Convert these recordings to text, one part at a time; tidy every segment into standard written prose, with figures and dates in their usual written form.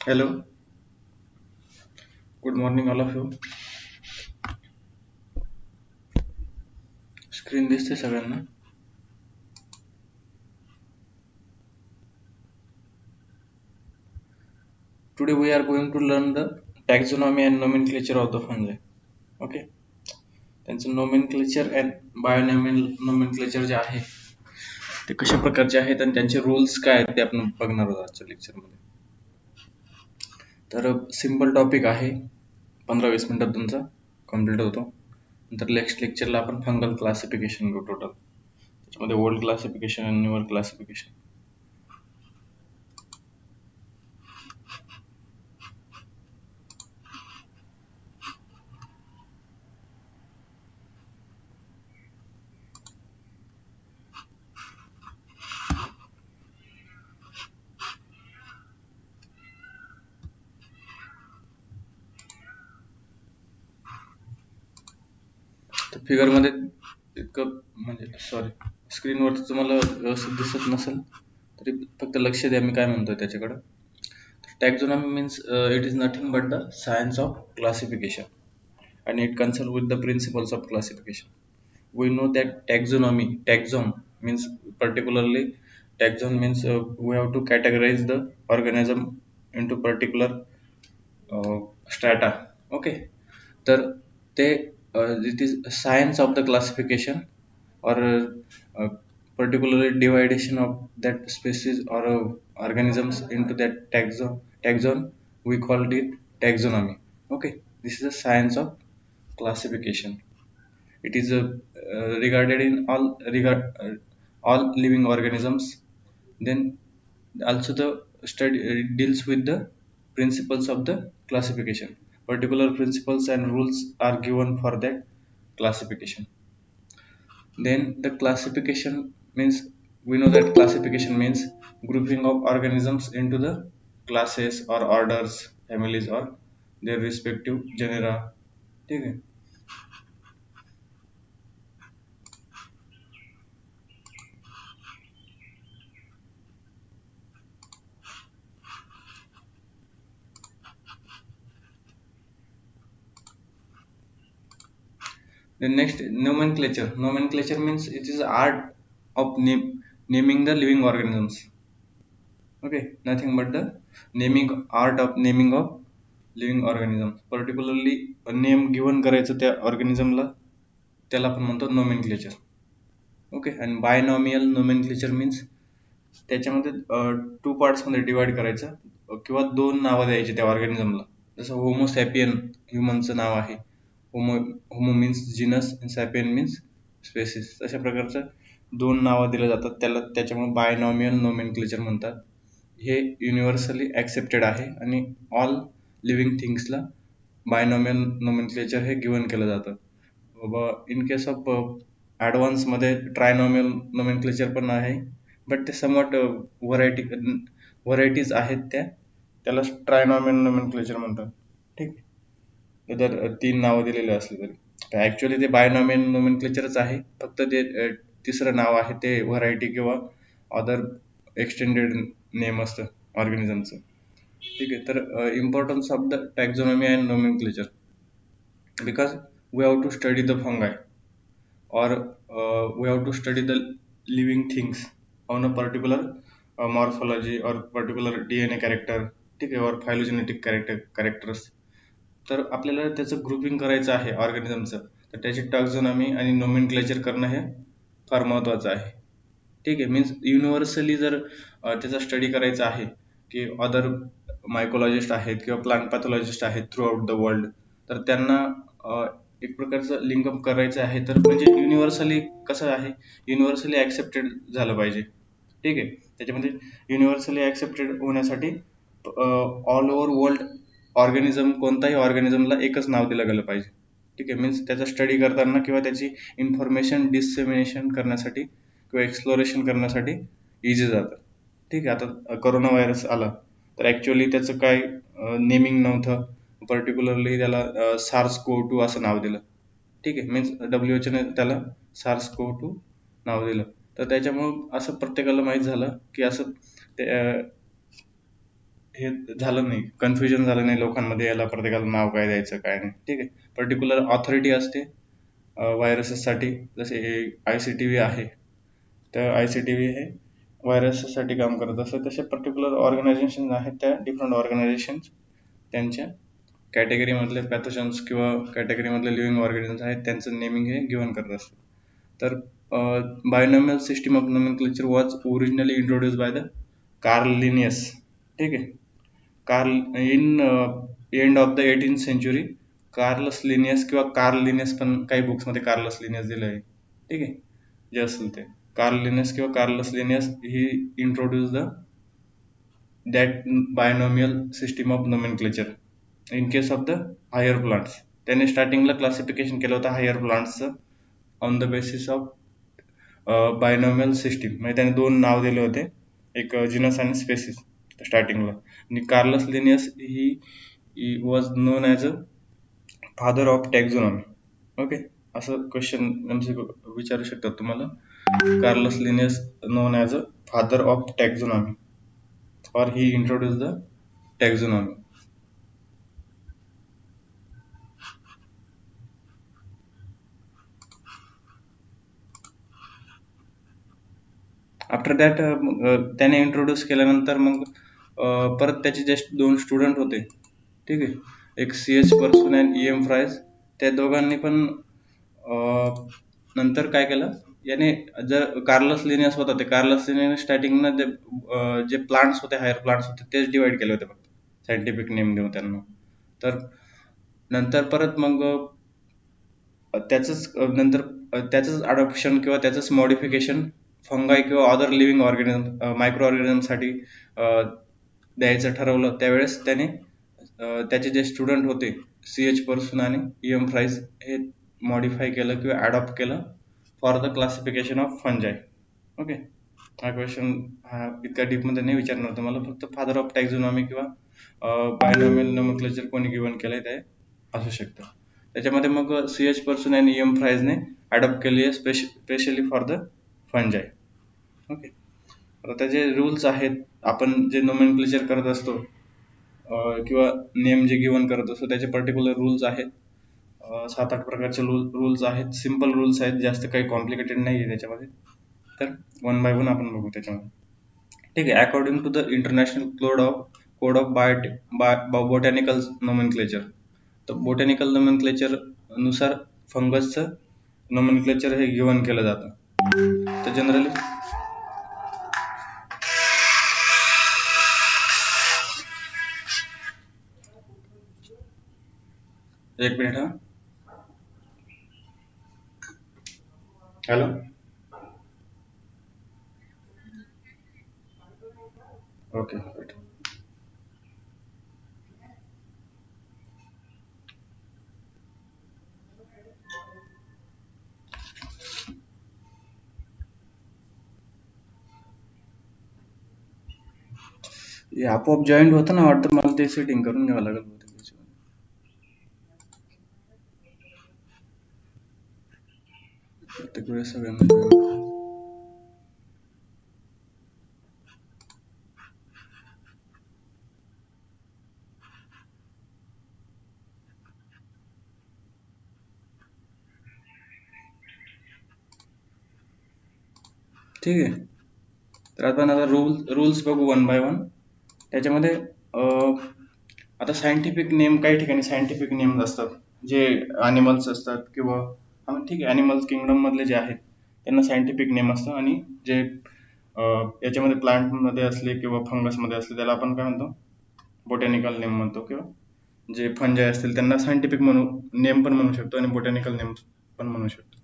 Hello, good morning, all of you. Screen दिसते सगळ्यांना. Today we are going to learn the taxonomy and nomenclature of the fungi. Okay, त्यांचं nomenclature and nomenclature जे आहे ते कशा प्रकारचे आहेत आणि त्यांचे rules काय आहेत ते आपण बघणार आहोत आजच्या लेक्चर मध्ये. तर सिम्पल टॉपिक आहे, 15-20 मिनिटात तुमचा कम्प्लीट होतो. नंतर नेक्स्ट लेक्चरला आपण फंगल क्लासिफिकेशन घेऊ टोटल. त्याच्यामध्ये ओल्ड क्लासिफिकेशन आणि न्यूअर क्लासिफिकेशन. तर फिगरमध्ये इतकं म्हणजे सॉरी स्क्रीनवरती तुम्हाला व्यवस्थित दिसत नसेल तरी फक्त लक्ष द्या मी काय म्हणतोय त्याच्याकडं. Taxonomy means it is nothing but the science of classification and it concerns with the principles of classification. We know that taxon means particularly taxon means we have to categorize the organism into particular strata. Okay, तर ते it is science of the classification or particularly dividation of that species or organisms into that taxon we called it taxonomy. Okay, this is the science of classification. It is regarded in all living organisms. Then also the study deals with the principles of the classification. Particular principles and rules are given for that classification. Then the classification means we know that classification means grouping of organisms into the classes or orders, families or their respective genera. ठीक है. The next nomenclature. Nomenclature means it is art of naming the living organisms. Okay, nothing but the naming art of naming of living organisms. Particularly a name given करायचं त्या organismला त्याला आपण म्हणतो nomenclature. Okay, आणि binomial nomenclature means त्याच्यामध्ये two parts मध्ये divide करायचं किंवा दोन नावं द्यायची त्या ऑर्गॅनिझमला. जसं होमोसॅपियन ह्युमनचं नाव आहे, होमो मीन्स जीनस आणि सॅपियन मीन्स स्पेसिस. अशा प्रकारचं दोन नावं दिले जातात त्याला, त्याच्यामुळे बायनॉमियल नोमेनक्लेचर म्हणतात. हे युनिव्हर्सली ॲक्सेप्टेड आहे आणि ऑल लिव्हिंग थिंग्सला बायनॉमियल नोमेनक्लेचर हे गिवन केलं जातं. इन केस ऑफ ॲडव्हान्समध्ये ट्रायनॉमियल नोमेनक्लेचर पण आहे, बट ते समवट व्हरायटीज आहेत त्याला ट्रायनॉमियल नोमेनक्लेचर म्हणतात. ठीक, जर तीन नावं दिलेली असली तरी ऍक्च्युअली ते बायनॉमियल नोमेनक्लेचरच आहे, फक्त ते तिसरं नाव आहे ते व्हरायटी किंवा अदर एक्सटेंडेड नेम असतं ऑर्गॅनिझमचं. ठीक आहे, तर importance of the taxonomy and nomenclature, because we have to study the fungi or we have to study the living things on a particular morphology or particular DNA character. ठीक आहे, or phylogenetic characters. तर आपल्याला त्याचं grouping करायचं आहे ऑर्गॅनिझमचं, तर त्याची टॅक्झॉनॉमी आणि नोमेनक्लेचर करणं हे फार महत्त्वाचं आहे. ठीक आहे, मीन्स युनिव्हर्सली जर त्याचा स्टडी करायचा आहे की अदर मायकोलॉजिस्ट आहेत किंवा प्लांट पॅथॉलॉजिस्ट आहेत थ्रू आउट द वर्ल्ड, तर त्यांना एक प्रकारचं लिंकअप करायचं आहे, तर म्हणजे युनिव्हर्सली कसं आहे, युनिव्हर्सली ॲक्सेप्टेड झालं पाहिजे. ठीक आहे, त्याच्यामध्ये युनिव्हर्सली ॲक्सेप्टेड होण्यासाठी ऑल ओव्हर वर्ल्ड ऑर्गॅनिझम, कोणताही ऑर्गॅनिझमला एकच नाव दिलं गेलं पाहिजे. ठीक आहे, मीन्स त्याचा स्टडी करताना किंवा त्याची इन्फॉर्मेशन डिसेमिनेशन करण्यासाठी किंवा एक्सप्लोरेशन करण्यासाठी इझी जातं. ठीक आहे, आता कोरोना व्हायरस आला तर ॲक्च्युअली त्याचं काय नेमिंग नव्हतं, पर्टिक्युलरली त्याला SARS-CoV-2 असं नाव दिलं. ठीक आहे, मीन्स WHO ने त्याला SARS-CoV-2 नाव दिलं. तर त्याच्यामुळं असं प्रत्येकाला माहीत झालं की असं ते हे झालं नाही, कन्फ्युजन झालं नाही लोकांमध्ये, याला प्रत्येकाला नाव काय द्यायचं काय नाही. ठीक आहे. पर्टिक्युलर ऑथॉरिटी असते व्हायरसेससाठी. जसे हे ICTV आहे, तर ICTV हे व्हायरसेससाठी काम करत असतं. तसे पर्टिक्युलर ऑर्गनायझेशन आहेत, त्या डिफरंट ऑर्गनायझेशन त्यांच्या कॅटेगरीमधले पॅथोजन्स किंवा कॅटेगरीमधले लिव्हिंग ऑर्गॅनिझम्स आहेत, त्यांचं नेमिंग हे गिव्हन करत असतं. तर binomial system of nomenclature was originally introduce by the Carl Linnaeus. ठीक आहे. Carl in end of the 18th century. Carolus Linnaeus किंवा कार्ल लिनियस, पण काही बुक्समध्ये कार्लस लिनियस दिलं आहे. ठीक आहे. जे असेल ते कार्ल लिनियस किंवा Carolus Linnaeus, he introduce the that binomial system of nomenclature in case of the higher plants. त्याने स्टार्टिंगला क्लासिफिकेशन केलं होतं हायर प्लांट्सचं on the basis of binomial system. म्हणजे त्याने 2 नाव दिले होते, एक जिनस आणि स्पेसिस स्टार्टिंगला. आणि Carolus Linnaeus he was known as a father of taxonomy. Okay, असं क्वेश्चन MCQ विचारू शकतात तुम्हाला. Carolus Linnaeus known as a father of taxonomy, or he introduced the taxonomy. After that त्याने इंट्रोड्यूस केल्यानंतर मग परत त्याचे जस्ट 2 स्टुडंट होते. ठीक आहे. एक CH पर्सन आणि EM फ्रायस. त्या दोघांनी पण नंतर काय केलं, याने जर कार्लस लिनियस होता, ते कार्लस लिनियस स्टार्टिंगला जे प्लांट्स होते, हायर प्लांट्स होते, तेच डिवाइड केले होते फक्त, सायंटिफिक नेम देऊन त्यांना. तर नंतर परत मग त्याचंच अडॉप्शन किंवा त्याचंच मॉडिफिकेशन फंगाई किंवा अदर लिव्हिंग ऑर्गॅनिझम, मायक्रो ऑर्गॅनिझमसाठी द्यायचं ठरवलं. त्यावेळेस त्याने त्याचे जे स्टुडंट होते CH पर्सन आणि EM फ्राईस, हे मॉडिफाय केलं किंवा ॲडॉप्ट केलं for the classification of फंजाय. Okay. हा क्वेश्चन इतका डीपमध्ये नाही विचारणार तुम्हाला, फक्त फादर ऑफ टॅक्झॉनॉमी किंवा बायनॉमियल नोमेनक्लेचर कोणी गिव्हन केलंय ते असू शकतं. त्याच्यामध्ये मग CH पर्सन आणि EM फ्राईजने ॲडॉप्ट केली आहे स्पेशली फॉर द फंजाय. ओके. आता त्याचे रूल्स आहेत. आपण जे नोमेनक्लेचर करत असतो किंवा नेम जे गिव्हन करत असतो, त्याचे पर्टिक्युलर रूल्स आहेत. 7-8 प्रकारचे रूल्स आहेत. सिम्पल रूल्स आहेत, जास्त काही कॉम्प्लिकेटेड नाही आहे त्याच्यामध्ये. तर 1 बाय 1 आपण बघू त्याच्यामध्ये. ठीक आहे. According to the international code of botanical nomenclature, तर बॉटॅनिकल नोमेनक्लेचर नुसार फंगसचं नोमेनक्लेचर हे गिव्हन केलं जातं. तर जनरली एक मिनिट हा. हॅलो. ओके. हे आपोआप जॉईंट होतं ना वाटतं, मला ते सेटिंग करून घ्यावं लागेल बहुतेक त्याच्यामध्ये. प्रत्येक वेळेस सगळ्यांना join. ठीक आहे. तर आपण आता रूल्स बघू 1 बाय 1. त्याच्यामध्ये आता सायंटिफिक नेम, काही ठिकाणी सायंटिफिक नेम असतात जे ॲनिमल्स असतात किंवा ठीक आहे, ॲनिमल्स किंगडम मधले जे आहेत त्यांना सायंटिफिक नेम असतं. आणि जे याच्यामध्ये प्लांटमध्ये असले किंवा फंगसमध्ये असले त्याला आपण काय म्हणतो, बॉटॅनिकल नेम म्हणतो. किंवा जे फंजाय असतील त्यांना सायंटिफिक नेम पण म्हणू शकतो आणि बॉटॅनिकल नेम पण म्हणू शकतो.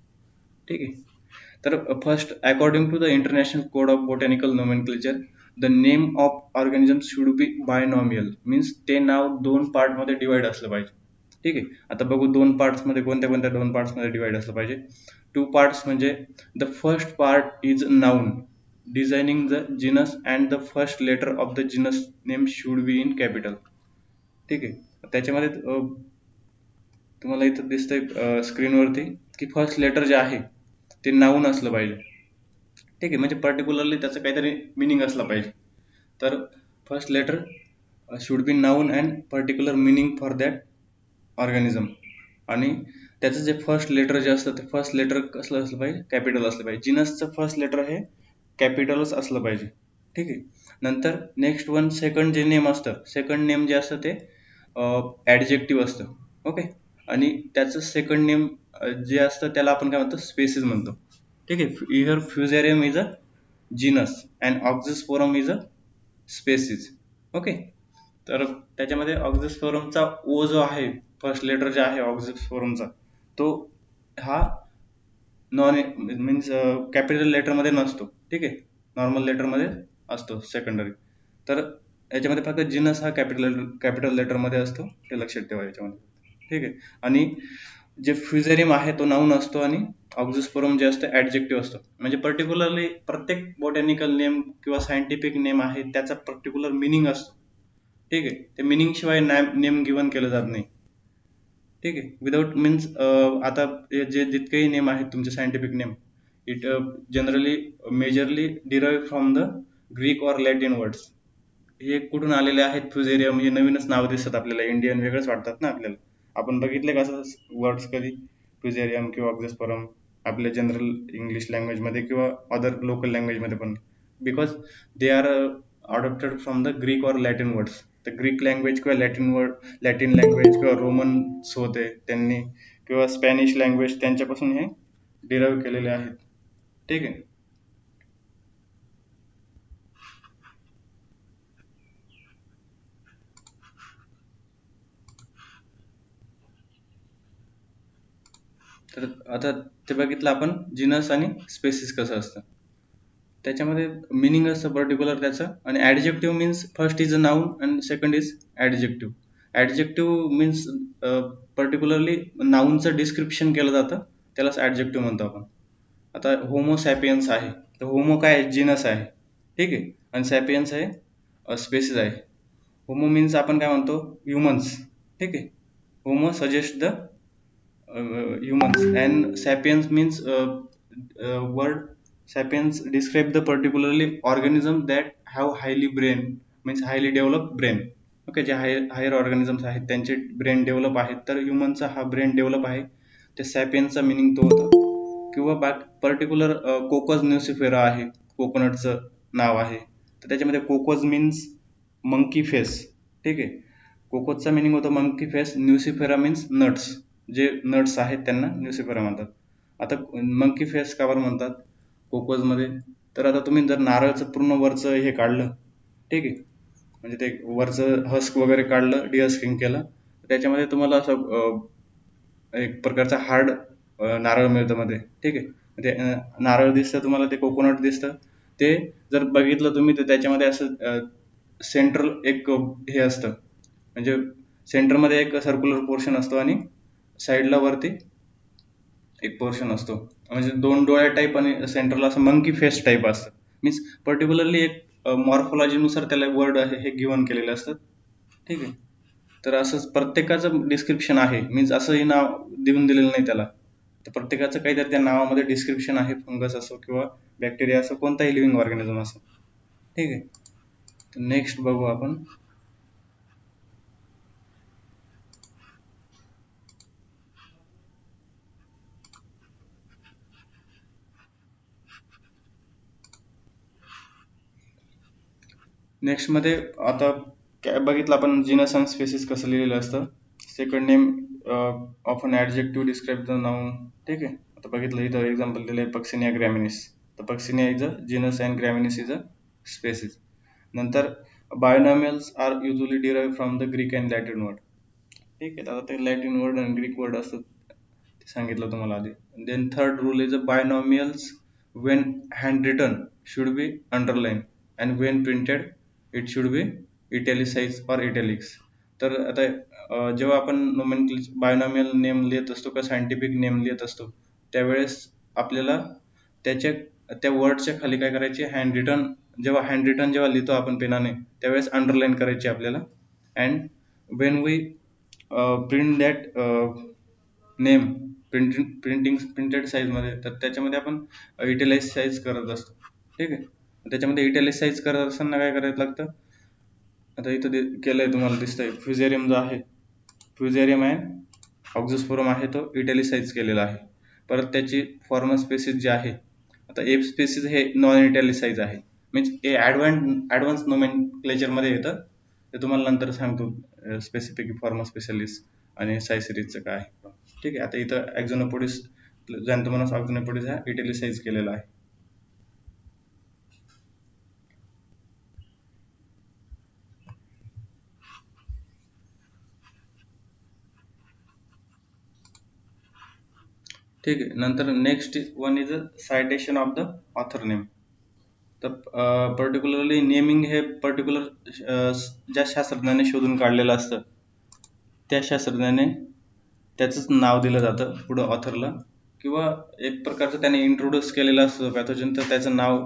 ठीक आहे. तर first, according to the international code of botanical nomenclature, the name of organism should be binomial. Means ते नाव 2 पार्टमध्ये डिवाइड असलं पाहिजे. ठीक आहे. आता बघू 2 पार्ट्समध्ये कोणत्या 2 पार्ट्समध्ये डिवाइड असलं पाहिजे. 2 पार्ट्स म्हणजे the first part is noun designing the genus and the first letter of the genus name should be in capital. ठीक आहे. त्याच्यामध्ये तुम्हाला इथं दिसतंय स्क्रीनवरती की फर्स्ट लेटर जे आहे ते नाऊन असलं पाहिजे. ठीक आहे. म्हणजे पर्टिक्युलरली त्याचं काहीतरी मिनिंग असलं पाहिजे. तर first letter should be noun and particular meaning for that organism. आणि त्याचं जे फर्स्ट लेटर जे असतं ते फर्स्ट लेटर कसलं असलं पाहिजे, कॅपिटल असलं पाहिजे. जिनसचं फर्स्ट लेटर हे कॅपिटलच असलं पाहिजे. ठीक आहे. नंतर नेक्स्ट वन सेकंड जे नेम असतं, सेकंड नेम जे असतं ते ॲडजेक्टिव्ह असतं. ओके. आणि त्याचं सेकंड नेम जे असतं त्याला आपण काय म्हणतो, स्पेसिस म्हणतो. ठीक आहे. Here Fusarium is a genus and oxysporum is a species. Okay. तर त्याच्यामध्ये ऑक्झिस्पोरमचा ओ जो आहे, फर्स्ट लेटर जे आहे ऑक्झिस्पोरमचा, तो हा नॉन मीन्स कॅपिटल लेटरमध्ये नसतो. ठीक आहे. नॉर्मल लेटरमध्ये असतो सेकंडरी. तर याच्यामध्ये फक्त जिनस हा कॅपिटल लेटरमध्ये असतो, ते लक्षात ठेवा याच्यामध्ये. ठीक आहे. आणि जे फ्युझेरियम आहे तो नाऊन असतो आणि ऑक्झिस्पोरम जे असतं ॲडजेक्टिव्ह असतो. म्हणजे पर्टिक्युलरली प्रत्येक बॉटॅनिकल नेम किंवा सायंटिफिक नेम आहे त्याचा पर्टिक्युलर मिनिंग असतो. ठीक आहे. ते मिनिंग शिवाय नेम गिवन केलं जात नाही. ठीक आहे. विदाउट मीन्स आता जे जितकेही नेम आहेत तुमचे scientific name, it generally majorly derive from the Greek or Latin words. हे कुठून आलेले आहेत, फ्युझेरियम हे नवीनच नाव दिसतात आपल्याला, इंडियन वेगळंच वाटतात ना आपल्याला. आपण बघितले का असं वर्ड्स कधी, फ्युझेरियम किंवा ऑक्झिस्पोरम आपल्या जनरल इंग्लिश लँग्वेजमध्ये किंवा अदर लोकल लँग्वेजमध्ये पण, because they are adopted from the Greek or Latin words. तर ग्रीक लँग्वेज किंवा लॅटिन लँग्वेज किंवा रोमन्स होते त्यांनी, किंवा स्पॅनिश लँग्वेज, त्यांच्यापासून हे डिराईव्ह केलेले आहेत. ठीक आहे. तर आता ते बघितलं आपण जिनस आणि स्पेसिस कसं असतं. त्याच्यामध्ये मिनिंग असतं पर्टिक्युलर त्याचं. आणि adjective means first is a noun and second is adjective. Adjective means particularly नाऊनचं डिस्क्रिप्शन केलं जातं, त्यालाच ॲडजेक्टिव्ह म्हणतो आपण. आता होमो सॅपियन्स आहे, तर होमो काय आहे, जिनस आहे. ठीक आहे. आणि सॅपियन्स आहे स्पेसिस आहे. होमो मीन्स आपण काय म्हणतो, ह्युमन्स. ठीक आहे. Homo suggest the humans, and sapiens means word sapiens describe the particularly organism that have highly brain, means highly developed brain. Okay. जे हायर ऑर्गॅनिझम्स आहेत त्यांचे ब्रेन डेव्हलप आहेत, तर ह्युमनचा हा ब्रेन डेव्हलप आहे. त्या सॅपियन्सचा मिनिंग तो होता. किंवा पर्टिक्युलर कोकस न्यूसिफेरा आहे, कोकोनटचं नाव आहे, तर त्याच्यामध्ये कोकोज मीन्स मंकी फेस. ठीक आहे. कोकोजचा मिनिंग होतो मंकी फेस. न्यूसिफेरा मीन्स नट्स, जे नट्स आहेत त्यांना न्यूसिफेरा म्हणतात. आता मंकी फेस का बरं म्हणतात कोकोजमध्ये, तर आता तुम्ही जर नारळचं पूर्ण वरचं हे काढलं, ठीक आहे, म्हणजे ते वरचं हस्क वगैरे काढलं, डिहस्किंग केलं, त्याच्यामध्ये तुम्हाला असं एक प्रकारचं हार्ड नारळ मिळतं मध्ये. ठीक आहे. ते नारळ दिसतं तुम्हाला, ते कोकोनट दिसतं. ते जर बघितलं तुम्ही तर त्याच्यामध्ये असं सेंट्रल एक हे असतं, म्हणजे सेंटरमध्ये एक सर्क्युलर पोर्शन असतो आणि साईडला वरती एक पोर्शन असतो, म्हणजे दोन डोळ्या टाईप, आणि सेंटरला असं मंकी फेस टाईप असतं. मीन्स पर्टिक्युलरली एक मॉर्फोलॉजीनुसार त्याला वर्ड हे गिवन केलेले असतात. ठीक आहे. तर असंच प्रत्येकाचं डिस्क्रिप्शन आहे, मीन्स असंही नाव देऊन दिलेलं नाही त्याला. तर प्रत्येकाचं काहीतरी त्या नावामध्ये डिस्क्रिप्शन आहे, फंगस असो किंवा बॅक्टेरिया असो, कोणताही लिव्हिंग ऑर्गॅनिझम असो. ठीक आहे. तर नेक्स्ट बघू आपण. नेक्स्ट मध्ये आता बघितलं आपण जिनस अँड स्पेसिस कसं लिहिलेलं असतं. Second name of an adjective describe the noun. ठीक आहे. आता बघितलं इथं एक्झाम्पल दिलं आहे पक्सिनिया ग्रॅमिनिस, तर Puccinia is a genus and graminis is a species. नंतर binomials are usually derive from the Greek and Latin word. ठीक आहे. आता ते लॅटिन वर्ड आणि ग्रीक वर्ड असतात, ते सांगितलं तुम्हाला आधी. Then third rule is a binomials when handwritten should be underlined and when printed it should be italicized or italics. तर आता जेव्हा आपण बायोनॉमियल नेम लिहित असतो किंवा सायंटिफिक नेम लिहित असतो, त्यावेळेस आपल्याला त्याच्या त्या वर्डच्या खाली काय करायचे, जेव्हा लिहितो आपण पेनाने, त्यावेळेस अंडरलाईन करायची आपल्याला. And when we print that name printed साईजमध्ये, तर त्याच्यामध्ये आपण इटॅलाइज साईज करत असतो. ठीक आहे. त्याच्यामध्ये इटॅलिक साईज करत असताना काय करायला लागतं, आता इथं केलंय तुम्हाला दिसतंय फ्युजेरियम जो आहे, फ्युजेरियम आहे, ऑक्झोस्पोरम आहे तो इटॅलिसाइज केलेला आहे. परत त्याची फॉर्मल स्पेसिस जे आहे, आता एफ स्पेसिस हे नॉन इटॅलिसाइज आहे, मीन्स हे ॲडव्हान्स नोमेनक्लेचरमध्ये येतं. ते तुम्हाला नंतर सांगतो स्पेसिफिक फॉर्मल स्पेशलिस्ट आणि साय सिरीजचं काय आहे. ठीक आहे, आता इथं ॲक्झोनोपोडिस झॅन्थोमोनास ऑक्झोनोपोडिस हा इटॅलिसाइज केलेला आहे. ठीक आहे, नंतर next one is a citation of the author name. तर पर्टिक्युलरली नेमिंग हे पर्टिक्युलर ज्या शास्त्रज्ञाने शोधून काढलेलं असतं त्या शास्त्रज्ञाने त्याचंच नाव दिलं जातं पुढं ऑथरला, किंवा एक प्रकारचं त्याने इंट्रोड्यूस केलेलं असतं पॅथोजन तर त्याचं नाव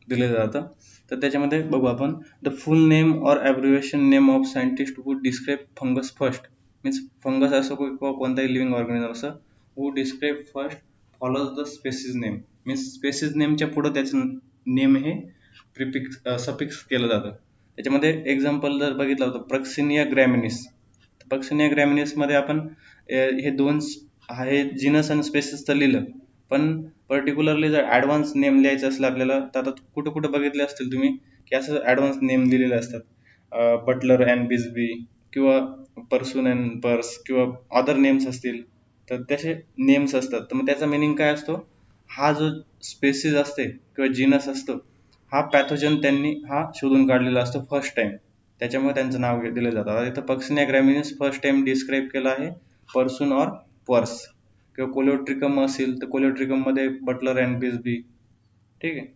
दिलं जातं. तर त्याच्यामध्ये बघू आपण, the full name or abbreviation name of scientist who describe fungus first, means fungus असो किंवा कोणताही लिव्हिंग ऑर्गॅनिझम असं, who describe first follows the species name, means species नेमच्या पुढं त्याचं नेम हे प्रिफिक्स सफिक्स केलं जातं. त्याच्यामध्ये एक्झाम्पल जर बघितलं होतं प्रक्सिनिया ग्रॅमिनिस. पक्सिनिया ग्रॅमिनिसमध्ये आपण हे दोन आहे जीनस आणि स्पेसिस तर लिहिलं, पण पर्टिक्युलरली जर ॲडव्हान्स नेम लिहायचं असलं आपल्याला तर आता कुठं कुठं बघितले असतील तुम्ही की असं ॲडव्हान्स नेम दिलेले असतात, बटलर अँड बिस्बी किंवा पर्सून अँड पर्स किंवा अदर नेम्स असतील, तर तसे नेम्स असतात. तर मग त्याचा मिनिंग काय असतो, हा जो स्पेसिस असते किंवा जीनस असतो हा पॅथोजन त्यांनी हा शोधून काढलेला असतो फर्स्ट टाइम, त्याच्यामुळे त्यांचं नाव दिलं जातं. आता इथं पक्सिनिया ग्रॅमिनिस फर्स्ट टाइम डिस्क्राईब केलं आहे पर्सून ऑर पर्स, किंवा कोलिओट्रिकम असेल तर कोलिओट्रिकम मध्ये बटलर अँड बिस्बी. ठीक आहे,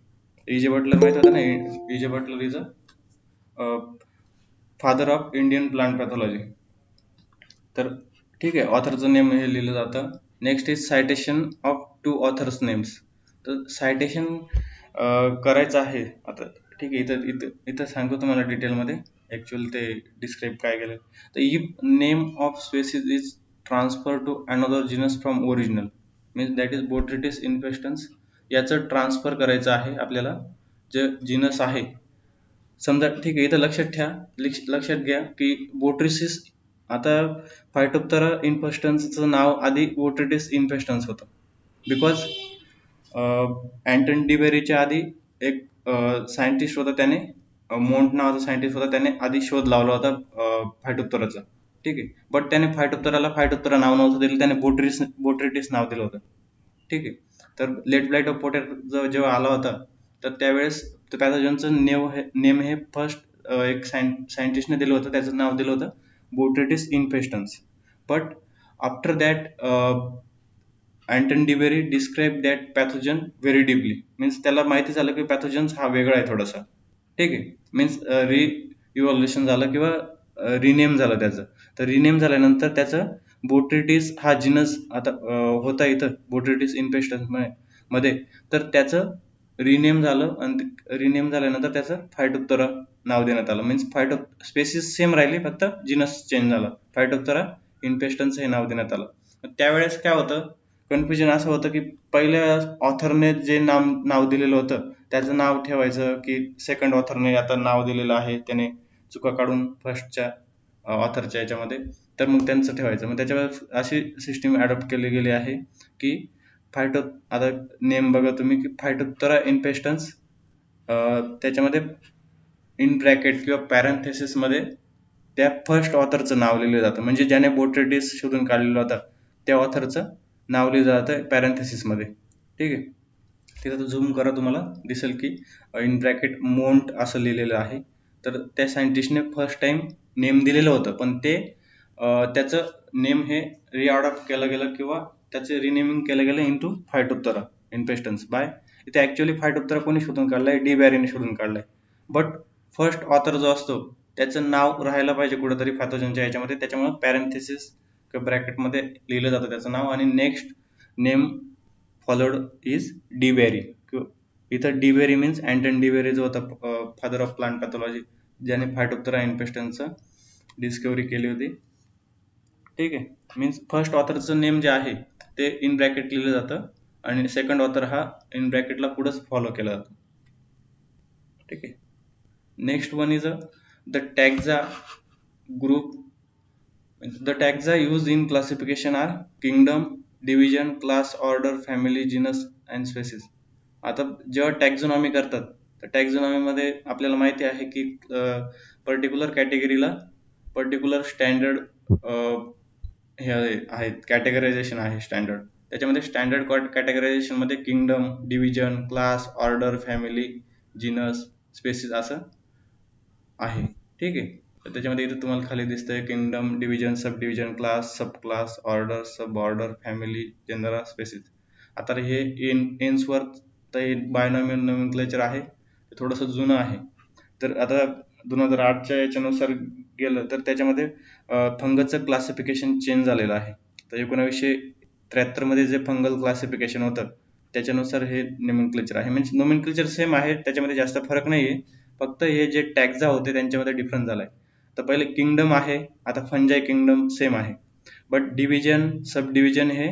इजे बटलर माहित होतं ना, E J Butler is a father of Indian plant pathology. तर ठीक आहे, ऑथरचं नेम हे लिहिलं जातं. Next is citation of two authors names. तर सायटेशन करायचं आहे आता. ठीक आहे, इथं इथं इथं सांगतो तुम्हाला डिटेलमध्ये ॲक्च्युअली ते डिस्क्राईब काय केलं. तर if name of species is transfer to another genus from original, means that is Botrytis infestans, याचं ट्रान्सफर करायचं आहे आपल्याला. जे जीनस आहे समजा, ठीक आहे, इथं लक्षात घ्या की बोट्रिसिस, आता फायटोप्तरा इन्फेस्टन्सचं नाव आधी बोट्रिटिस इन्फेस्टन्स होतं, बिकॉज अँटन डिबेरीच्या आधी एक सायंटिस्ट होता, त्याने मोंट नावाचा सायंटिस्ट होता, त्याने आधी शोध लावला होता फायटोप्तराचा. ठीक आहे, बट त्याने फायटोप्तरा नाव नव्हतं दिलं, त्याने बोट्रिटिस नाव दिलं होतं. ठीक आहे, तर लेट ब्लाइट ऑफ पोटॅटो जेव्हा आला होता तर त्यावेळेस पॅथोजनचं नेम हे फर्स्ट एक सायंटिस्टने दिलं होतं, त्याचं नाव दिलं होतं Botrytis infestans. But after that Anton de Bary describe that pathogen very deeply, means त्याला माहिती झालं की पॅथोजन्स हा वेगळा आहे थोडासा. ठीक आहे, मीन्स इव्हॉल्युशन झालं किंवा रिनेम झालं त्याचं. तर रिनेम झाल्यानंतर त्याचं बोट्रिटिस हा जिनस आता होता इथं बोट्रिटिस इन्फेस्टन्स मध्ये, तर त्याचं रिनेम झालं आणि रिनेम झाल्यानंतर त्याचं फायटोप्तरा नाव देण्यात आलं. मीन्स स्पेसिस सेम राहिली, फक्त जिनस चेंज झाला, फायटोप्तरा इन्फेस्टन्स हे नाव देण्यात आलं. त्यावेळेस काय होतं, कन्फ्युजन असं होतं की पहिल्या ऑथरने जे नाव दिलेलं होतं त्याचं नाव ठेवायचं की सेकंड ऑथरने आता नाव दिलेलं आहे त्याने चुका काढून फर्स्टच्या ऑथरच्या याच्यामध्ये, तर मग त्यांचं ठेवायचं. मग त्याच्यावर अशी सिस्टीम ॲडॉप्ट केली गेली आहे की आता नेम बघा तुम्ही की फायटोप्तरा इन्फेस्टन्स, त्याच्यामध्ये इन ब्रॅकेट किंवा पॅरेंथेसिसमध्ये त्या फर्स्ट ऑथरचं नाव लिहिलं जातं, म्हणजे ज्याने बोट्रिटिस शोधून काढलेला होता त्या ऑथरचं नाव लिहिलं जातं पॅरेंथेसिसमध्ये. ठीक आहे, तिथं झूम करा, तुम्हाला दिसेल की इन ब्रॅकेट मोंट असं लिहिलेलं आहे. तर त्या सायंटिस्टने फर्स्ट टाइम नेम दिलेलं होतं, पण ते त्याचं नेम हे रिअडॉप्ट केलं गेलं किंवा त्याचे रिनेमिंग केलं गेलं इंटू फायटोप्तरा इन्फेस्टन्स बाय. इथे ॲक्च्युअली फायटोप्तरा कोणी शोधून काढलाय, डी बॅरीने शोधून काढलाय. बट फर्स्ट ऑथर जो असतो त्याचं नाव राहायला पाहिजे कुठंतरी पॅथोजनच्या याच्यामध्ये, त्याच्यामुळे पॅरेंथेसिस किंवा ब्रॅकेटमध्ये लिहिलं जातं त्याचं नाव, आणि next name followed is de Bary. इथं de Bary means Anton de Bary जो होता फादर ऑफ प्लांट पॅथॉलॉजी, ज्याने फायटोप्तरा इन्फेस्टन्सचं डिस्कवरी केली होती. ठीक आहे, मीन्स फर्स्ट ऑथरचं नेम जे आहे ते इन ब्रॅकेट लिहिलं जातं आणि सेकंड ऑथर हा इन ब्रॅकेटला पुढंच फॉलो केला जातो. ठीक आहे, next one is The taxa group, the taxa used in classification are kingdom, division, class, order, family, genus and species. आता जेव्हा टॅक्झॉनॉमी करतात तर टॅक्झॉनॉमीमध्ये आपल्याला माहिती आहे की पर्टिक्युलर कॅटेगरीला पर्टिक्युलर स्टँडर्ड हे आहेत, कॅटेगरायझेशन आहे स्टँडर्ड. त्याच्यामध्ये स्टँडर्ड कॅटेगरायझेशन मध्ये kingdom, division, class, order, family, genus, species असं आहे. ठीक आहे. तर त्याच्यामध्ये इथं तुम्हाला खाली दिसतंय किंगडम, डिव्हिजन, सब डिव्हिजन, क्लास, सब क्लास, ऑर्डर, सब ऑर्डर, फॅमिली, जनरा, स्पेसिस. आता हे एन्सवर्थ तर हे बायनॉमियल नोमेनक्लेचर आहे, ते थोडंसं जुनं आहे. तर आता 2008च्या याच्यानुसार गेलं तर त्याच्यामध्ये फंगसचं क्लासिफिकेशन चेंज झालेलं आहे. तर 1973 मध्ये जे फंगल क्लासिफिकेशन होतं त्याच्यानुसार हे नोमेनक्लेचर आहे. म्हणजे नोमेनक्लेचर सेम आहे, त्याच्यामध्ये जास्त फरक नाहीये. फक्त हे जे टॅक्सा होते त्यांच्यामध्ये डिफरन्स झालाय. तर पहिले किंगडम आहे, आता फंजाई किंगडम सेम आहे. बट डिव्हिजन, सब डिव्हिजन हे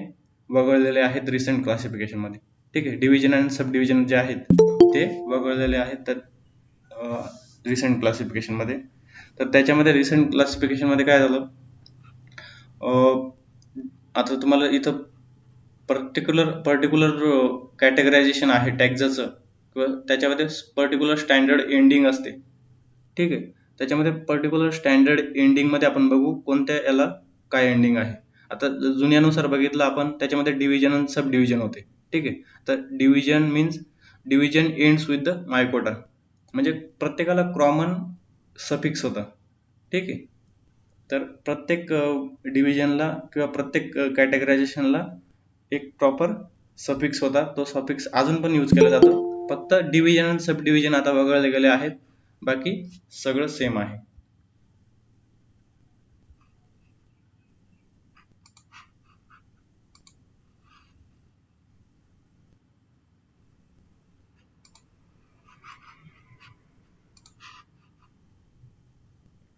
वगळलेले आहेत रिसेंट क्लासिफिकेशन मध्ये. ठीक आहे. डिव्हिजन आणि सब डिव्हिजन जे आहेत ते वगळलेले आहेत तर रिसेंट क्लासिफिकेशन मध्ये. तर त्याच्यामध्ये रिसेंट क्लासिफिकेशन मध्ये काय झालं, आता तुम्हाला इथं पर्टिक्युलर कॅटेगरायझेशन आहे टॅक्साचं किंवा त्याच्यामध्ये पर्टिक्युलर स्टँडर्ड एंडिंग असते. ठीक आहे. त्याच्यामध्ये पर्टिक्युलर स्टँडर्ड एंडिंग मध्ये आपण बघू कोणत्या याला काय एंडिंग आहे. आता जुन्यानुसार बघितलं आपण त्याच्यामध्ये डिव्हिजन आणि सब डिव्हिजन होते. ठीक आहे. तर division means division ends with the mycota, म्हणजे प्रत्येकाला कॉमन सफिक्स होता. ठीक आहे. तर प्रत्येक डिव्हिजनला किंवा प्रत्येक कॅटेगरायझेशनला एक प्रॉपर सफिक्स होता. तो सफिक्स अजून पण यूज केला जातो. फक्त डिव्हिजन आणि सब डिव्हिजन आता वगळले गेले आहेत, बाकी सगळं सेम आहे.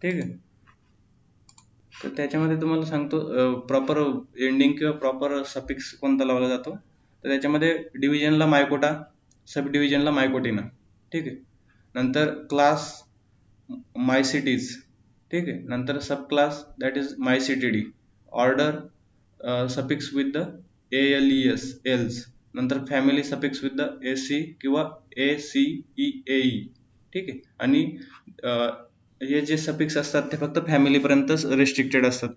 ठीक आहे. तर त्याच्यामध्ये तुम्हाला सांगतो प्रॉपर एंडिंग किंवा प्रॉपर सफिक्स कोणता लावला जातो. तर त्याच्यामध्ये डिव्हिजनला मायकोटा, सब डिव्हिजनला मायकोटिना. ठीक आहे. नंतर क्लास मायसिटीज. ठीक आहे. नंतर subclass that is mycetidae. Order suffix with the ALES ales. नंतर family suffix with the AC किंवा ACEAE. ठीक आहे. आणि हे जे सफिक्स असतात ते फक्त फॅमिलीपर्यंतच रिस्ट्रिक्टेड असतात.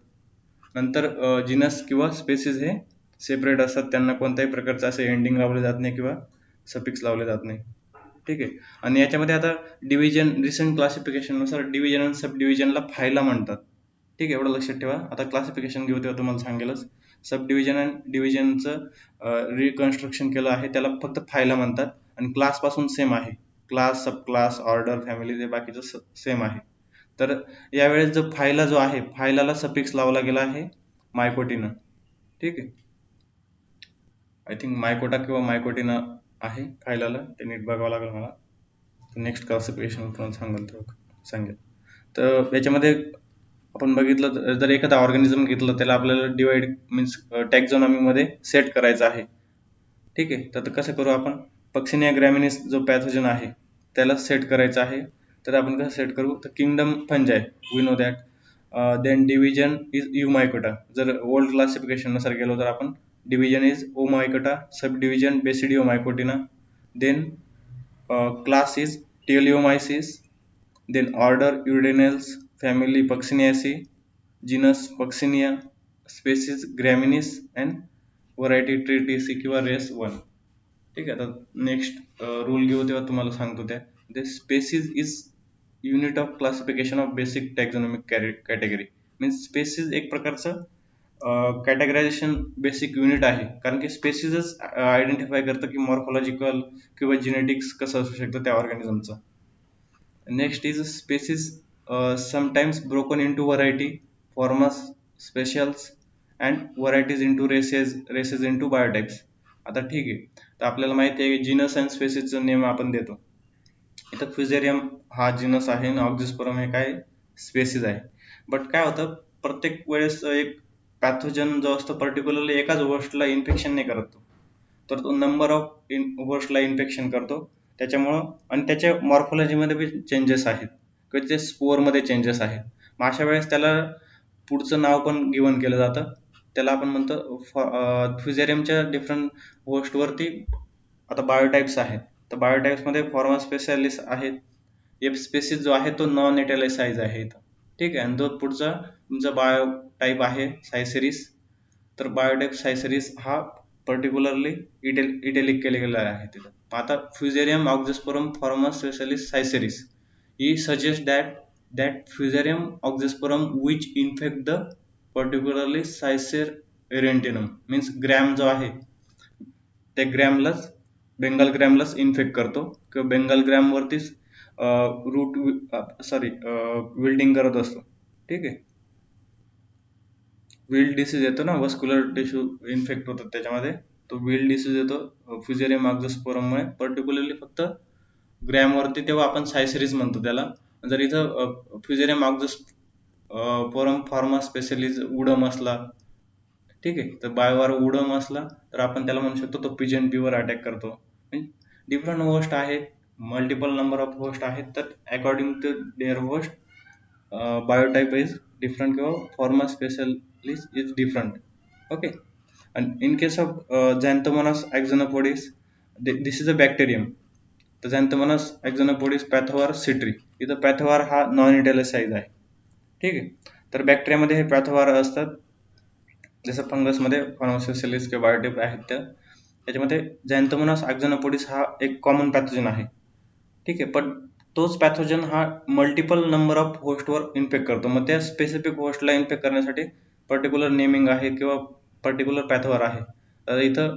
नंतर जिनस किंवा स्पेसिस हे सेपरेट असतात, त्यांना कोणत्याही प्रकारचं असं एंडिंग लावले जात नाही किंवा सफिक्स लावले जात नाही. ठीक आहे. आणि याच्यामध्ये आता डिव्हिजन रिसेंट क्लासिफिकेशननुसार डिव्हिजन आणि सब डिव्हिजनला फायला म्हणतात. ठीक आहे. एवढं लक्षात ठेवा. आता क्लासिफिकेशन घेऊ तेव्हा तुम्हाला सांगेलच. सब डिव्हिजन आणि डिव्हिजनचं रिकन्स्ट्रक्शन केलं आहे त्याला फक्त फायला म्हणतात. आणि क्लास पासून सेम आहे. क्लास, सब क्लास, ऑर्डर, फॅमिली ते बाकीचं सेम आहे. तर यावेळेस जो फायला जो आहे फायलाला सफिक्स लावला गेला आहे मायकोटिना. ठीक आहे. आय थिंक मायकोटा किंवा मायकोटिना आहे फायलाला, ते नीट बघावं लागेल मला. नेक्स्ट क्लासिफिकेशन तुम्हाला सांगेल. तर याच्यामध्ये आपण बघितलं जर एखादा ऑर्गॅनिझम घेतलं त्याला आपल्याला डिवाइड मीन्स टॅक्झॉनॉमीमध्ये सेट करायचं आहे. ठीक आहे. तर कसं करू आपण, पक्सिनिया ग्रॅमिनिस जो पॅथोजन आहे त्याला सेट करायचं आहे. तर आपण कसं सेट करू, तर kingdom fungi we know that. Then division is Eumycota. जर ओल्ड क्लासिफिकेशन नुसार गेलो तर आपण division is Oomycota, subdivision Basidiomycotina. Then class is Teleomyces, then order Udenales, family Pucciniaceae, genus Puccinia, species Graminis and variety Tritici किंवा race 1. ठीक आहे. आता next rule घेऊ तेव्हा तुम्हाला सांगतो त्या. The species is unit of classification of basic taxonomic category. Means species एक प्रकारचं कॅटेगरायझेशन बेसिक युनिट आहे, कारण की स्पेसिसच आयडेंटिफाय करतं की मॉर्फॉलॉजिकल किंवा जेनेटिक्स कसं असू शकतं त्या ऑर्गॅनिझमचं. Next is species sometimes broken into variety, forms, specialis and varieties into races into biotypes. आता ठीक आहे. तर आपल्याला माहिती आहे की जिनस अँड स्पेसिसचं नेम आपण देतो. इथं फ्युजेरियम हा जिनस आहे आणि ऑक्झिस्परम हे काय स्पेसिस आहे. बट काय होतं, प्रत्येक वेळेस एक पॅथोजन जो असतो पर्टिक्युलरली एकाच होस्टला इन्फेक्शन नाही करत तो, तर तो नंबर ऑफ होस्टला इन्फेक्शन करतो. त्याच्यामुळं आणि त्याच्या मॉर्फॉलॉजीमध्ये बी चेंजेस आहेत, किंवा ते स्पोअरमध्ये चेंजेस आहेत. मग अशा वेळेस त्याला पुढचं नाव पण गिवन केलं जातं. त्याला आपण म्हणतो फ्युजेरियमच्या डिफरंट होस्टवरती आता बायोटाइप्स आहेत. तर बायोटाइप्समध्ये फॉर्मा स्पेशालिस आहेत. एफ स्पेसिस जो आहे तो नॉन इटॅलिसाइज आहे इथं. ठीक आहे. आणि जो पुढचा तुमचा बायोटाइप आहे सायसेरिस. तर बायोटाइप सायसेरिस हा पर्टिक्युलरली इटॅलिक केलेला आहे तिथं. आता फ्युजेरियम ऑक्झोस्पोरम फॉर्मा स्पेशालिस सायसेरिस ही suggest that Fusarium oxysporum which infect the particularly Saiser erentinum means gram जो आहे त्या ग्रॅमलाच बेंगाल ग्रॅमलाच इन्फेक्ट करतो किंवा बेंगाल ग्रॅम वरतीच रूट विल्डिंग करत असतो. ठीक आहे. विल्ड डिसीज येतो ना, वस्क्युलर टिश्यू इन्फेक्ट होतात त्याच्यामध्ये, तो विल्ड डिसीज येतो फ्युजेरियम ऑक्झोस्पोरममुळे पर्टिक्युलरली फक्त ग्रॅम वरती, तेव्हा आपण सायसेरिस म्हणतो त्याला. जर इथं फ्युजेरियम ऑक्झोस्पोरम फॉर्मा स्पेशलिस उडम असला, ठीक आहे, तर बायोवर उडम असला तर आपण त्याला म्हणू शकतो तो पिजन फीवर अटॅक करतो. डिफरंट होस्ट आहेत, मल्टिपल नंबर ऑफ होस्ट आहेत, तर according to their host biotype is different किंवा forma specialis is different. Okay. आणि in case of Xanthomonas axonopodis, this is a bacterium. तर झॅन्थोमोनास ॲक्झोनोपोडिस पॅथोवार सिट्री, इथं पॅथोवार हा non इटॅलिसाइज आहे. ठीक आहे. तर बॅक्टेरियामध्ये हे पॅथोवार असतात, जसं फंगसमध्ये फॉर्मास्पेशलिस किंवा बायोटाइप आहेत त्याच्यामध्ये झॅन्थोमोनास ॲक्झोनोपोडिस हा एक कॉमन पॅथोजन आहे. ठीक आहे. पण तोच पॅथोजन हा मल्टिपल नंबर ऑफ होस्टवर इन्फेक्ट करतो. मग त्या स्पेसिफिक होस्टला इन्फेक्ट करण्यासाठी पर्टिक्युलर नेमिंग आहे किंवा पर्टिक्युलर पॅथोवार आहे. तर इथं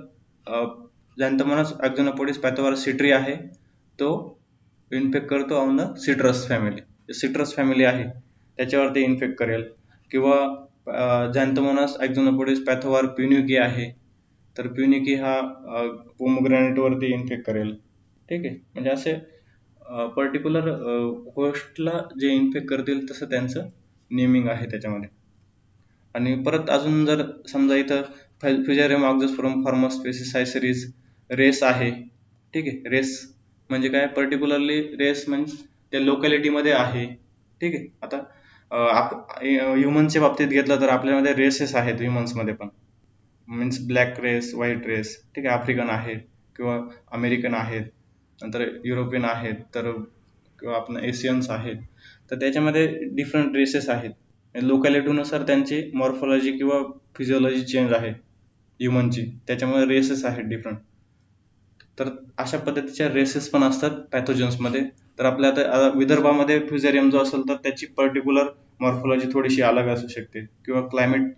झॅन्थोमोनास ॲक्झोनोपोडिस पॅथोवार सिट्री आहे, तो इन्फेक्ट करतो on the citrus family. Citrus family आहे त्याच्यावरती इन्फेक्ट करेल. किंवा झॅन्थोमोनास ॲक्झोनोपोडिस पॅथोवार प्युनिकी आहे, तर प्युनिकी हा पोमोग्रॅनेटवरती इन्फेक्ट करेल. ठीक आहे. म्हणजे असे पर्टिक्युलर होस्टला जे इन्फेक्ट करतील तसं त्यांचं नेमिंग आहे त्याच्यामध्ये. आणि परत अजून जर समजा इथं फ्युजेरियम ऑक्झोस्पोरम फॉर्मा स्पेसिस सायसेरिस रेस आहे. ठीक आहे. रेस म्हणजे काय, पर्टिक्युलरली रेस म्हणजे त्या लोकॅलिटीमध्ये आहे. ठीक आहे. आता ह्युमन्सच्या बाबतीत घेतलं तर आपल्यामध्ये रेसेस आहेत ह्युमन्समध्ये पण, means black race, white race, ठीक आहे, आफ्रिकन आहेत किंवा अमेरिकन आहेत, नंतर युरोपियन आहेत, तर किंवा आपण एशियन्स आहेत. तर त्याच्यामध्ये डिफरंट रेसेस आहेत. लोकॅलिटीनुसार त्यांची मॉर्फॉलॉजी किंवा फिजिओलॉजी चेंज आहे ह्युमनची, त्याच्यामुळे रेसेस आहेत डिफरंट. तर अशा पद्धतीच्या रेसेस पण असतात पॅथोजन्समध्ये. तर आपल्या आता विदर्भामध्ये फ्युजेरियम जो असेल तर त्याची पर्टिक्युलर मॉर्फॉलॉजी थोडीशी अलग असू शकते, किंवा क्लायमेट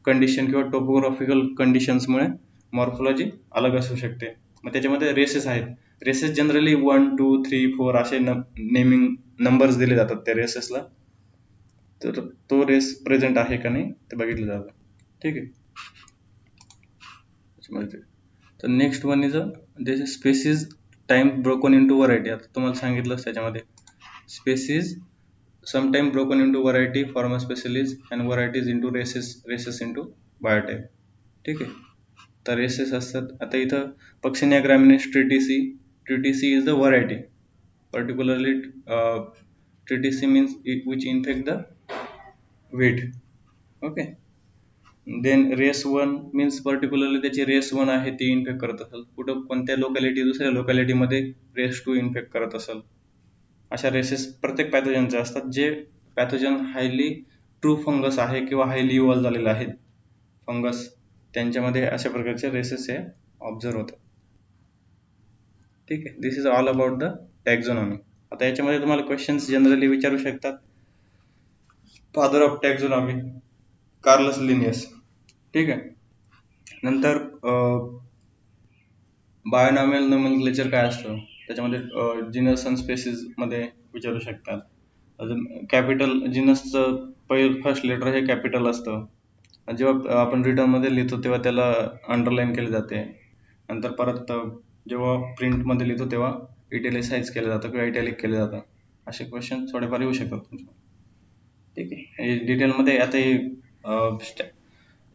कंडिशन किंवा टोपोग्राफिकल कंडिशन्समुळे मॉर्फॉलॉजी अलग असू शकते. मग त्याच्यामध्ये रेसेस आहेत. रेसेस जनरली 1, 2, 3, 4 असे नेमिंग नंबर्स दिले जातात त्या रेसेसला. तर तो रेस प्रेझेंट आहे का नाही ते बघितलं जातं. ठीक आहे. तर next one is this species time broken into variety. आता तुम्हाला सांगितलंच त्याच्यामध्ये species sometime broken into variety, forma specialis and varieties into races into biotype. ठीक आहे. तर रेसेस असतात. आता इथं Puccinia graminis tritici is the variety, particularly tritici means which infect the wheat. Okay. Then race 1 means particularly त्याची race 1 आहे ती infect करत असेल, कुठं कोणत्या लोकॅलिटी दुसऱ्या लोकॅलिटीमध्ये रेस 2 इन्फेक्ट करत असेल. अशा रेसेस प्रत्येक पॅथोजनचे असतात. जे पॅथोजन हायली ट्रू फंगस आहे किंवा हायली इव्हॉल्व झालेले आहेत फंगस, त्यांच्यामध्ये अशा प्रकारचे रेसेस हे ऑब्झर्व होतात. ठीक आहे. This is all about the taxonomy. आता याच्यामध्ये तुम्हाला क्वेश्चन्स जनरली विचारू शकतात. Father of taxonomy Carolus Linnaeus. ठीक आहे. नंतर बायोनॉमियल नोमेनक्लेचर काय असतं, त्याच्यामध्ये जिनस अँड स्पेसिस मध्ये विचारू शकतात. अजून कॅपिटल जिनसचं फर्स्ट लेटर हे कॅपिटल असतं. जेव्हा आपण रिटर्नमध्ये लिहितो तेव्हा त्याला अंडरलाईन केले जाते. नंतर परत जेव्हा प्रिंटमध्ये लिहितो तेव्हा इटॅलिसाइज केलं जातं किंवा इटॅलिक केलं जातं. असे क्वेश्चन थोडेफार येऊ शकतात तुमच्या. ठीक आहे. डिटेलमध्ये आता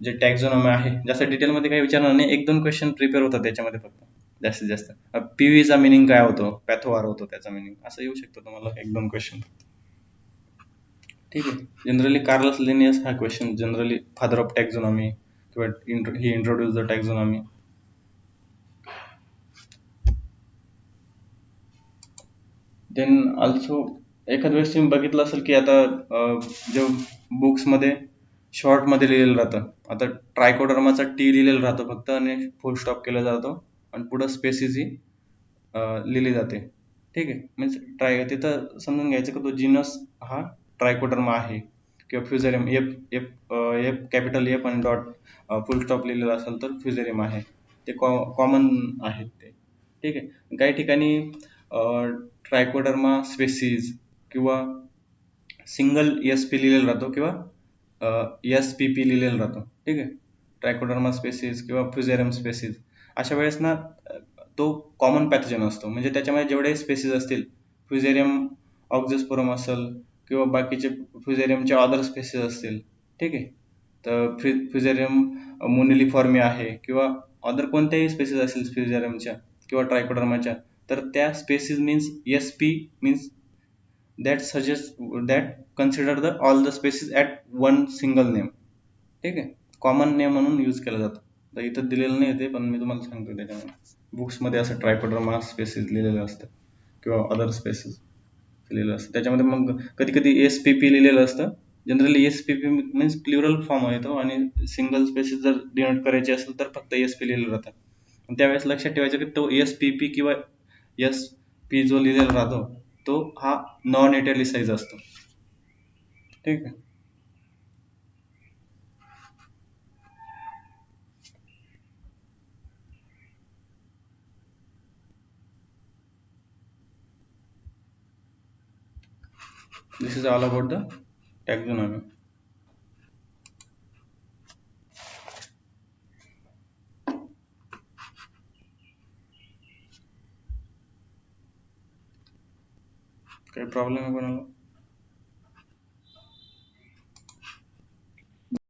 जे टॅक्झॉनॉमी आहे जास्त डिटेलमध्ये काही विचारणार नाही, 1-2 क्वेश्चन प्रिपेअर होतात त्याच्यामध्ये फक्त जास्तीत जास्त. पीव्हीचा मिनिंग काय होतो, पॅथोवार होतो त्याचा मिनिंग, असं येऊ शकतं तुम्हाला 1-2 क्वेश्चन. ठीक आहे. जनरली कार्लस लिनियस हा क्वेश्चन जनरली फादर ऑफ टॅक्झॉनॉमी किंवा ही इंट्रोड्यूस द टॅक्झॉनॉमी. देन ऑल्सो एखाद वेळेस तुम्ही बघितलं असेल की आता जे बुक्समध्ये शॉर्टमध्ये लिहिलेलं राहतं. आता ट्रायकोडर्माचा टी लिहिलेलं राहतं फक्त आणि फुल स्टॉप केला जातो आणि पुढं स्पेसिस ही लिहिली जाते. ठीक आहे. मीन्स तिथं समजून घ्यायचं की तो जीनस हा ट्रायकोडर्मा आहे किंवा Fusarium F F F capital F आणि डॉट फुल स्टॉप लिहिलेला असेल तर फ्युझेरियम आहे. ते कॉमन आहेत ते. ठीक आहे. काही ठिकाणी ट्रायकोडर्मा स्पेसिस किंवा सिंगल एस पी लिहिलेला राहतो किंवा एस पी पी लिहिलेला राहतो. ठीक आहे. ट्रायकोडर्मा स्पेसिस किंवा फ्युझेरियम स्पेसिस अशा वेळेस ना तो कॉमन पॅथोजन असतो. म्हणजे त्याच्यामध्ये जेवढे स्पेसिस असतील, फ्युझेरियम ऑक्झोस्पोरम असेल किंवा बाकीचे फ्युझेरियमचे अदर स्पेसिस असतील. ठीक आहे. तर फ्युझेरियम मोनिलिफॉर्मी आहे किंवा अदर कोणत्याही स्पेसिस असतील फ्युझेरियमच्या किंवा ट्रायकोडर्माच्या, तर त्या species means S P means that suggests that consider the all the species at one single name. ठीक आहे. कॉमन नेम म्हणून यूज केलं जातं. तर इथं दिलेलं नाही ते, पण मी तुम्हाला सांगतो त्याच्यामध्ये बुक्समध्ये असं ट्रायकोडर्मा स्पेसिस लिहिलेलं असतं किंवा अदर स्पेसिस लिहिलेलं असतं. त्याच्यामध्ये मग कधी कधी एस पी पी लिहिलेलं असतं. Generally S P P means plural form येतो आणि सिंगल स्पेसिस जर डिनोट करायची असेल तर फक्त एस पी लिहिलेलं राहतं. त्यावेळेस लक्षात ठेवायचं की तो एस पी पी किंवा एस पी जो लिहिलेला राहतो तो हा नॉन इटॅलिसाइज असतो. ठीक आहे. This is all about the टॅक्झॉनॉमी. काही प्रॉब्लेम आहे कोणाला?